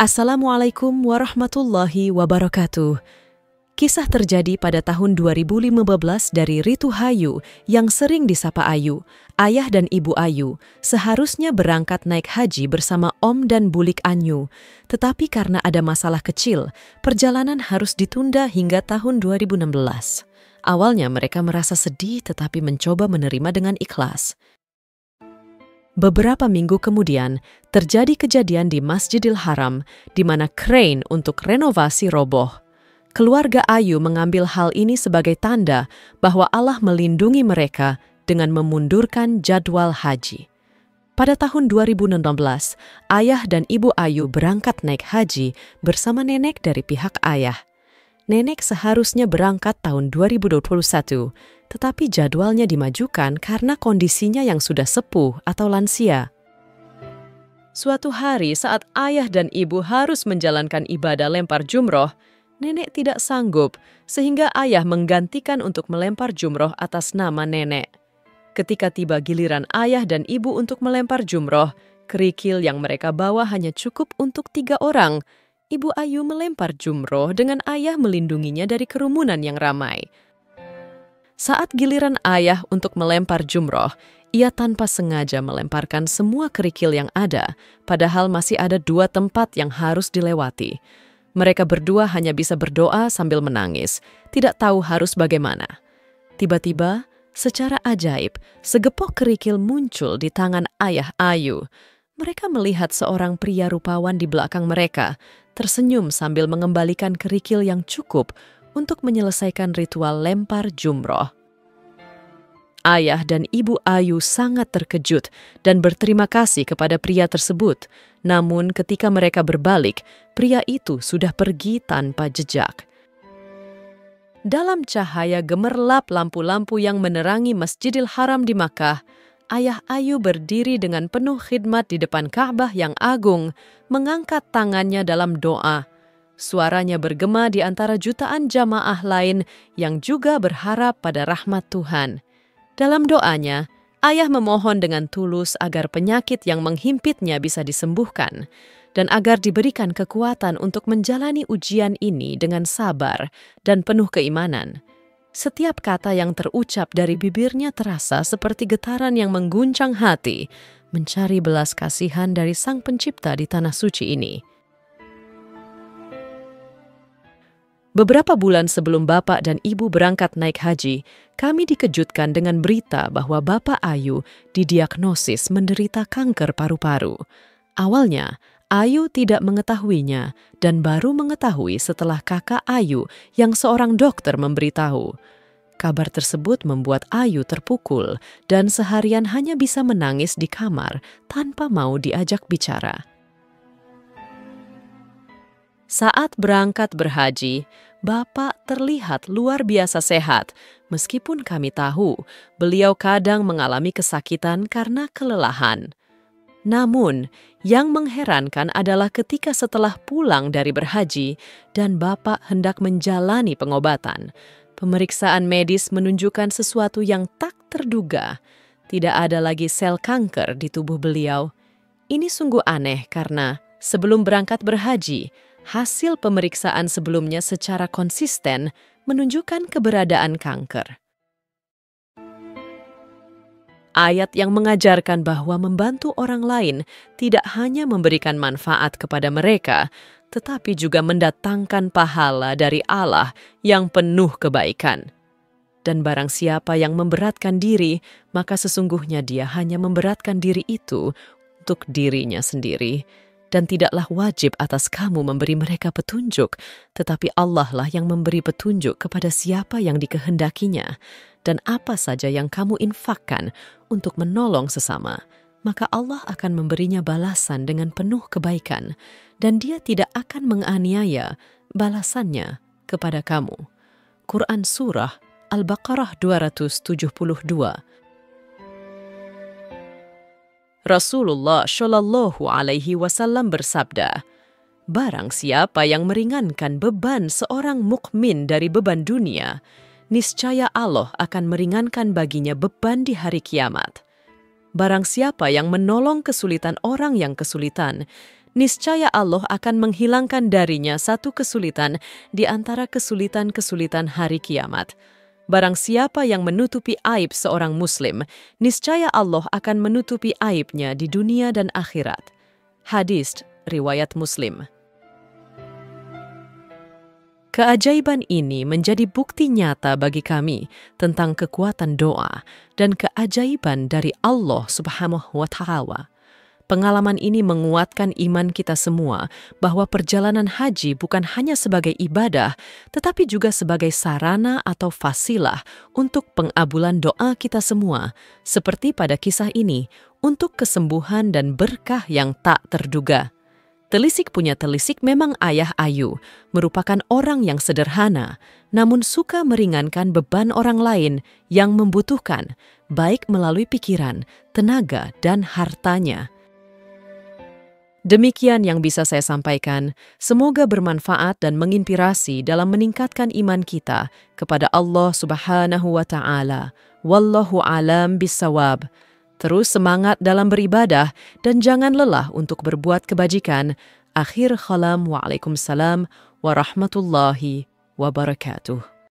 Assalamualaikum warahmatullahi wabarakatuh. Kisah terjadi pada tahun 2015 dari Ritu Hayu yang sering disapa Ayu. Ayah dan ibu Ayu seharusnya berangkat naik haji bersama Om dan Bulik Anyu. Tetapi karena ada masalah kecil, perjalanan harus ditunda hingga tahun 2016. Awalnya mereka merasa sedih tetapi mencoba menerima dengan ikhlas. Beberapa minggu kemudian, terjadi kejadian di Masjidil Haram di mana krain untuk renovasi roboh. Keluarga Ayu mengambil hal ini sebagai tanda bahwa Allah melindungi mereka dengan memundurkan jadwal haji. Pada tahun 2016, ayah dan ibu Ayu berangkat naik haji bersama nenek dari pihak ayah. Nenek seharusnya berangkat tahun 2021, tetapi jadwalnya dimajukan karena kondisinya yang sudah sepuh atau lansia. Suatu hari saat ayah dan ibu harus menjalankan ibadah lempar jumroh, nenek tidak sanggup sehingga ayah menggantikan untuk melempar jumroh atas nama nenek. Ketika tiba giliran ayah dan ibu untuk melempar jumroh, kerikil yang mereka bawa hanya cukup untuk 3 orang. Ibu Ayu melempar jumroh dengan ayah melindunginya dari kerumunan yang ramai. Saat giliran ayah untuk melempar jumroh, ia tanpa sengaja melemparkan semua kerikil yang ada, padahal masih ada 2 tempat yang harus dilewati. Mereka berdua hanya bisa berdoa sambil menangis, tidak tahu harus bagaimana. Tiba-tiba, secara ajaib, segepok kerikil muncul di tangan ayah Ayu. Mereka melihat seorang pria rupawan di belakang mereka, tersenyum sambil mengembalikan kerikil yang cukup untuk menyelesaikan ritual lempar jumroh. Ayah dan ibu Ayu sangat terkejut dan berterima kasih kepada pria tersebut. Namun ketika mereka berbalik, pria itu sudah pergi tanpa jejak. Dalam cahaya gemerlap lampu-lampu yang menerangi Masjidil Haram di Makkah, ayah Ayu berdiri dengan penuh khidmat di depan Ka'bah yang agung, mengangkat tangannya dalam doa. Suaranya bergema di antara jutaan jamaah lain yang juga berharap pada rahmat Tuhan. Dalam doanya, ayah memohon dengan tulus agar penyakit yang menghimpitnya bisa disembuhkan dan agar diberikan kekuatan untuk menjalani ujian ini dengan sabar dan penuh keimanan. Setiap kata yang terucap dari bibirnya terasa seperti getaran yang mengguncang hati, mencari belas kasihan dari Sang Pencipta di tanah suci ini. Beberapa bulan sebelum bapak dan ibu berangkat naik haji, kami dikejutkan dengan berita bahwa bapak Ayu didiagnosis menderita kanker paru-paru. Awalnya, Ayu tidak mengetahuinya dan baru mengetahui setelah kakak Ayu yang seorang dokter memberitahu. Kabar tersebut membuat Ayu terpukul dan seharian hanya bisa menangis di kamar tanpa mau diajak bicara. Saat berangkat berhaji, Bapak terlihat luar biasa sehat, meskipun kami tahu beliau kadang mengalami kesakitan karena kelelahan. Namun, yang mengherankan adalah ketika setelah pulang dari berhaji dan Bapak hendak menjalani pengobatan, pemeriksaan medis menunjukkan sesuatu yang tak terduga. Tidak ada lagi sel kanker di tubuh beliau. Ini sungguh aneh karena sebelum berangkat berhaji, hasil pemeriksaan sebelumnya secara konsisten menunjukkan keberadaan kanker. Ayat yang mengajarkan bahwa membantu orang lain tidak hanya memberikan manfaat kepada mereka, tetapi juga mendatangkan pahala dari Allah yang penuh kebaikan. Dan barang siapa yang memberatkan diri, maka sesungguhnya dia hanya memberatkan diri itu untuk dirinya sendiri. Dan tidaklah wajib atas kamu memberi mereka petunjuk, tetapi Allah lah yang memberi petunjuk kepada siapa yang dikehendakinya. Dan apa saja yang kamu infakkan untuk menolong sesama, maka Allah akan memberinya balasan dengan penuh kebaikan, dan Dia tidak akan menganiaya balasannya kepada kamu. Quran Surah Al-Baqarah 272. Rasulullah Shallallahu Alaihi Wasallam bersabda, "Barang siapa yang meringankan beban seorang mukmin dari beban dunia, niscaya Allah akan meringankan baginya beban di hari kiamat. Barang siapa yang menolong kesulitan orang yang kesulitan, niscaya Allah akan menghilangkan darinya satu kesulitan di antara kesulitan-kesulitan hari kiamat. Barang siapa yang menutupi aib seorang muslim, niscaya Allah akan menutupi aibnya di dunia dan akhirat. Hadis riwayat Muslim. Keajaiban ini menjadi bukti nyata bagi kami tentang kekuatan doa dan keajaiban dari Allah Subhanahu wa Ta'ala. Pengalaman ini menguatkan iman kita semua bahwa perjalanan haji bukan hanya sebagai ibadah, tetapi juga sebagai sarana atau fasilah untuk pengabulan doa kita semua, seperti pada kisah ini, untuk kesembuhan dan berkah yang tak terduga. Telisik punya telisik memang ayah Ayu, merupakan orang yang sederhana, namun suka meringankan beban orang lain yang membutuhkan, baik melalui pikiran, tenaga, dan hartanya. Demikian yang bisa saya sampaikan, semoga bermanfaat dan menginspirasi dalam meningkatkan iman kita kepada Allah Subhanahu wa Ta'ala. Wallahu alam bisawab. Terus semangat dalam beribadah dan jangan lelah untuk berbuat kebajikan. Akhir kalam, waalaikumsalam warahmatullahi wabarakatuh.